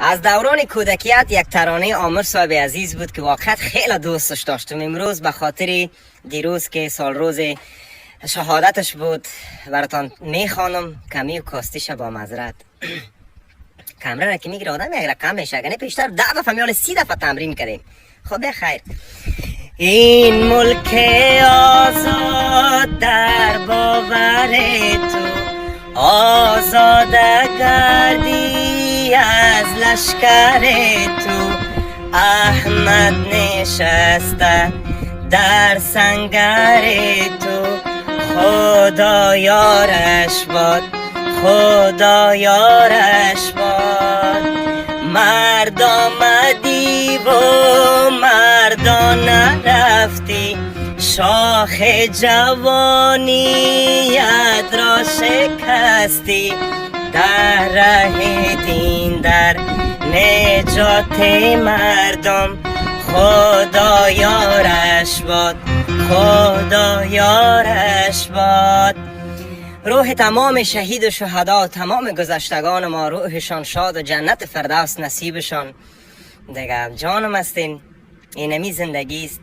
از دوران کودکیت یک ترانه عامر صاحب عزیز بود که واقعا خیلی دوستش داشتم. امروز به خاطر دیروز که سال روز شهادتش بود براتان میخوانم. کمی و کاستیش با معذرت. کمره را که میگیره آدم یک رقم میشه، اگه پیشتر 10 دفعه میال 30 دفعه تمرین کردیم. خدا خیر. این ملک آزاد در باور تو آزاده گردی از لشکر تو. احمد نشسته در سنگر تو، خدا یارش باد، خدا یارش باد. مرد آمدی و مردان رفتی، شاخ جوانیت را شکستی. در ره دین، در نجات مردم، خدا یارش باد، خدا یارش باد. روح تمام شهید و شهدا، تمام گذشتگان ما، روحشان شاد و جنت فردوس نصیبشان. دیگه جانم هستین. اینمی زندگی است.